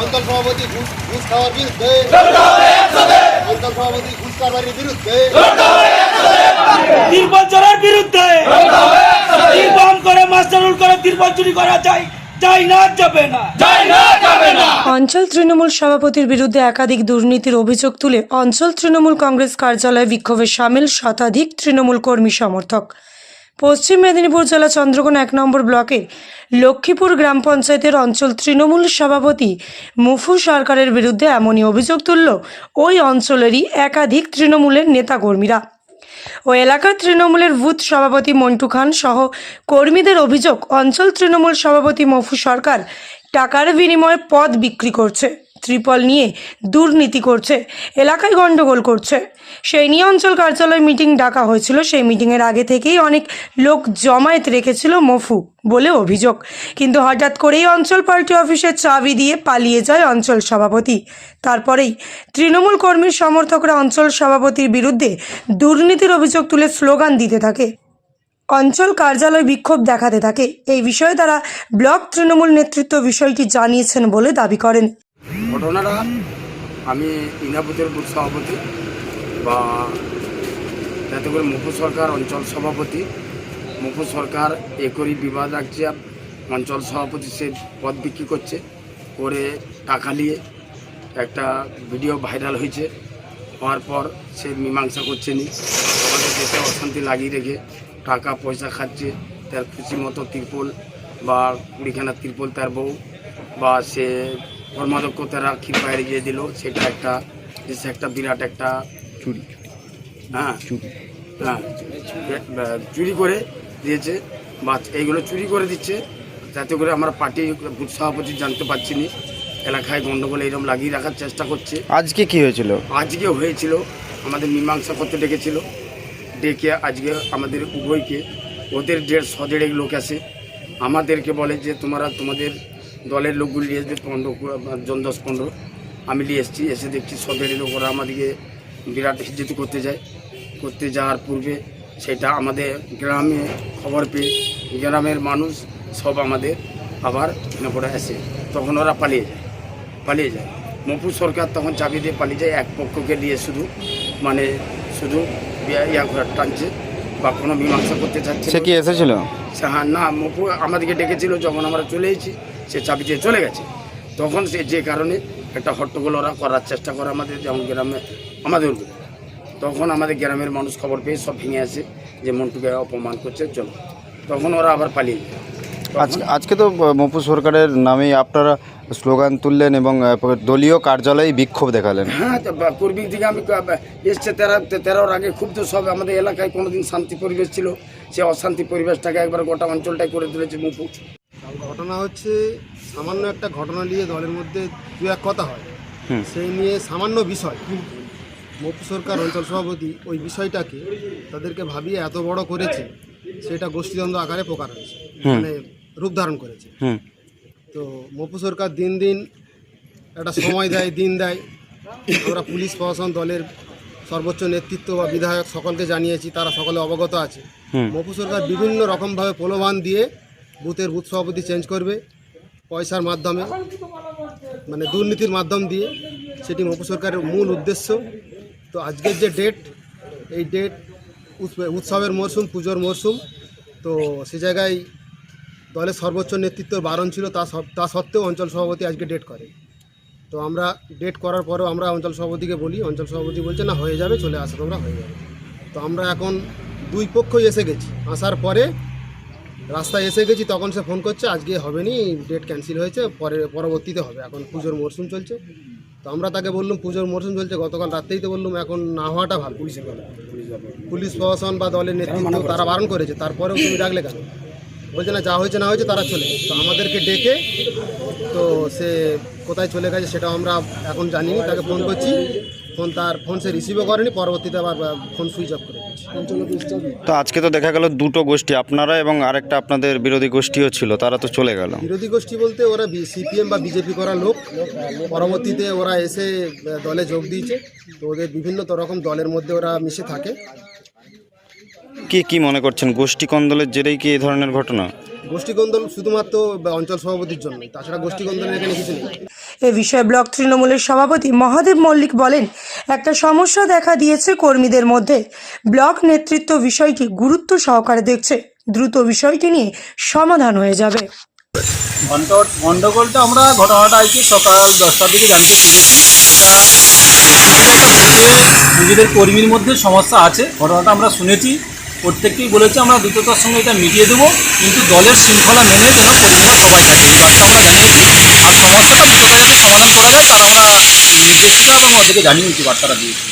অঞ্চল সভাপতি ঘুষ খাওয়ার বিরুদ্ধে, অঞ্চল সভাপতি ঘুষ কারবারির বিরুদ্ধে, তিরপল চোরের বিরুদ্ধে, তিরপল করে মাস্টারুল করে তিরপল চুরি করা যায় না। অঞ্চল তৃণমূল সভাপতির বিরুদ্ধে একাধিক দুর্নীতির অভিযোগ তুলে অঞ্চল তৃণমূল কংগ্রেস কার্যালয়ে বিক্ষোভে সামিল শতাধিক তৃণমূল কর্মী সমর্থক। পশ্চিম মেদিনীপুর জেলা চন্দ্রকোনা 1 নম্বর ব্লকের লক্ষ্মীপুর গ্রাম পঞ্চায়েতের অঞ্চল তৃণমূল সভাপতি মুফু সরকারের বিরুদ্ধে এমনই অভিযোগ তুলল ওই অঞ্চলেরই একাধিক তৃণমূলের নেতাকর্মীরা। ও এলাকার তৃণমূলের বুথ সভাপতি মন্টু খান সহ কর্মীদের অভিযোগ, অঞ্চল তৃণমূল সভাপতি মফু সরকার টাকার বিনিময়ে পদ বিক্রি করছে, ত্রিপল নিয়ে দুর্নীতি করছে, এলাকায় গণ্ডগোল করছে। সেই নিয়ে অঞ্চল কার্যালয় মিটিং ডাকা হয়েছিল। সেই মিটিংয়ের আগে থেকেই অনেক লোক জমায়েত রেখেছিল মফু বলে অভিযোগ। কিন্তু হঠাৎ করেই অঞ্চল পার্টি অফিসের চাবি দিয়ে পালিয়ে যায় অঞ্চল সভাপতি। তারপরেই তৃণমূল কর্মীর সমর্থকরা অঞ্চল সভাপতির বিরুদ্ধে দুর্নীতির অভিযোগ তুলে স্লোগান দিতে থাকে, অঞ্চল কার্যালয় বিক্ষোভ দেখাতে থাকে। এই বিষয়ে তারা ব্লক তৃণমূল নেতৃত্ব বিষয়টি জানিয়েছেন বলে দাবি করেন। ঘটনাটা আমি ইনাপুতের বুথ সভাপতি বা যাতে করে মুফু সরকার অঞ্চল সভাপতি, মুফু সরকার একই বিবাদ রাখছে, অঞ্চল সভাপতি সে পদ বিক্রি করছে করে টাকা নিয়ে একটা ভিডিও ভাইরাল হয়েছে। হওয়ার পর সে মীমাংসা করছে নি, আমাদের দেশে অশান্তি লাগিয়ে রেখে টাকা পয়সা খাচ্ছে। তার খুশি মতো তিরপল বা 20খানা তিরপল তার বউ বা সে কর্মাধ্যক্ষ তারা ক্ষীর বাইরে গিয়ে দিল, সেটা একটা দেশে একটা বিরাট একটা চুরি। হ্যাঁ চুরি করে দিয়েছে বা এইগুলো চুরি করে দিচ্ছে, যাতে করে আমরা পার্টি বুথ সভাপতি জানতে পারছি না। এলাকায় গণ্ডগোল এরকম লাগিয়ে রাখার চেষ্টা করছে। আজকে কি হয়েছিল? আজকে হয়েছিল আমাদের মীমাংসা করতে ডেকেছিল, ডেকে আজকে আমাদের উভয়কে ওদের 150 লোক আসে, আমাদেরকে বলে যে তোমরা তোমাদের দলের লোকগুলি নিয়ে আসবে 10-15। আমি নিয়ে এসেছি, এসে দেখছি 150 লোক ওরা আমাদেরকে বিরাট হিজ্জত করতে যাওয়ার পূর্বে সেটা আমাদের গ্রামে খবর পেয়ে গ্রামের মানুষ সব আমাদের আবার করে আসে, তখন ওরা পালিয়ে যায়। মফু সরকার তখন চাবি দিয়ে পালিয়ে যায়, এক পক্ষকে নিয়ে শুধু টানছে বা কোনো মীমাংসা করতে চাচ্ছে। সে কি এসেছিল? হ্যাঁ, না, মফু আমাদেরকে ডেকেছিল, যখন আমরা চলে এসেছি সে চাবি দিয়ে চলে গেছে। তখন সে যে কারণে একটা হট্টগোল ওরা করার চেষ্টা করে আমাদের, যেমন গ্রামে আমাদের, তখন আমাদের গ্রামের মানুষ খবর পেয়ে সব ভেঙে আসে যে মন্টুকে অপমান করছে, চলো, তখন ওরা আবার পালিয়ে যায়। আজকে তো মফু সরকারের নামেই আপনারা স্লোগান তুললেন এবং দলীয় কার্যালয়ে বিক্ষোভ দেখালেন। হ্যাঁ, কর্মী দিকে আমি এসছে 13 আগে খুব তো সব আমাদের এলাকায় কোনোদিন শান্তি পরিবেশ ছিল, সে অশান্তি পরিবেশটাকে একবার গোটা অঞ্চলটাই করে তুলেছে মফু। ঘটনা হচ্ছে সামান্য একটা ঘটনা নিয়ে দলের মধ্যে দু এক কথা হয়, সেই নিয়ে সামান্য বিষয় মফু সরকার অঞ্চল সভাপতি ওই বিষয়টাকে তাদেরকে ভাবিয়ে এত বড় করেছে, সেটা গোষ্ঠীদ্বন্দ্ব আকারে প্রকার হয়েছে, মানে রূপ ধারণ করেছে। তো মফু সরকার দিন দিন একটা সময় দেয়, দিন দেয়। আমরা পুলিশ প্রশাসন, দলের সর্বোচ্চ নেতৃত্ব বা বিধায়ক সকলকে জানিয়েছি, তারা সকলে অবগত আছে। মফু সরকার বিভিন্ন রকমভাবে প্রলোভন দিয়ে বুথ সভাপতি চেঞ্জ করবে পয়সার মাধ্যমে, মানে দুর্নীতির মাধ্যম দিয়ে, সেটি মফু সরকারের মূল উদ্দেশ্য। তো আজকের যে ডেট, এই ডেট উৎসবের মরশুম, পুজোর মরশুম, তো সে জায়গায় দলের সর্বোচ্চ নেতৃত্ব বারণ ছিল, তা সত্ত্বেও অঞ্চল সভাপতি আজকে ডেট করে। তো আমরা ডেট করার পরেও আমরা অঞ্চল সভাপতিকে বলি, অঞ্চল সভাপতি বলছে না, হয়ে যাবে, চলে আসো তোমরা, হয়ে যাবে। তো আমরা এখন দুই পক্ষই এসে গেছি, আসার পরে রাস্তায় এসে গেছি, তখন সে ফোন করছে আজকে হবে নি, ডেট ক্যান্সেল হয়েছে, পরবর্তীতে হবে, এখন পুজোর মরশুম চলছে। তো আমরা তাকে বললাম পুজোর মরশুম চলছে, গতকাল রাত্রেই তো বললাম এখন না হওয়াটা ভালো। পুলিশ প্রশাসন বা দলের নেতৃত্ব তারা বারণ করেছে, তারপরেও তুমি ডাকলে কেন? বলছে না, যা হয়েছে না হয়েছে, তারা চলে গেছে। তো আমাদেরকে ডেকে, তো সে কোথায় চলে গেছে সেটাও আমরা এখন জানিনি, তাকে ফোন করছি, ফোন সে রিসিভও করেনি, পরবর্তীতে আবার ফোন সুইচ অফ করে দিচ্ছি। তো আজকে তো দেখা গেল দুটো গোষ্ঠী, আপনারা এবং আরেকটা আপনাদের বিরোধী গোষ্ঠীও ছিল, তারা তো চলে গেল। বিরোধী গোষ্ঠী বলতে ওরা সিপিএম বা বিজেপি করা লোক, পরবর্তীতে ওরা এসে দলে যোগ দিয়েছে। তো ওদের বিভিন্ন রকম দলের মধ্যে ওরা মিশে থাকে। কি মনে করছেন, গোষ্ঠী কন্দলের জেরেই কি এই ধরনের ঘটনা? গোষ্ঠী কন্দল শুধুমাত্র অঞ্চল সভাপতির জন্যই, তাছাড়া গোষ্ঠী কন্দলের এখানে কিছু নেই। এ বিষয়ে ব্লক তৃণমূলের সভাপতি মহাদেব মল্লিক বলেন, একটা সমস্যা দেখা দিয়েছে কর্মীদের মধ্যে। ব্লক নেতৃত্ব বিষয়টি গুরুত্ব সহকারে দেখছে, দ্রুত বিষয়টি নিয়ে সমাধান হয়ে যাবে। গন্ডগোলটা আমরা ঘটনাটা আজকে সকাল 10টার দিকে জানতে পেরেছি। নিজেদের কর্মীর মধ্যে সমস্যা আছে, ঘটনাটা আমরা শুনেছি, প্রত্যেককেই বলেছি আমরা দ্রুততার সঙ্গে এটা মিটিয়ে দেবো, কিন্তু দলের শৃঙ্খলা মেনে যেন কর্মীরা সবাই থাকে এই বার্তা আমরা জানিয়েছি। আর সমস্যাটা দ্রুততা যাতে সমাধান করা যায় তার আমরা নির্দেশিকা এবং ওদেরকে জানিয়েছি, বার্তাটা দিয়েছি।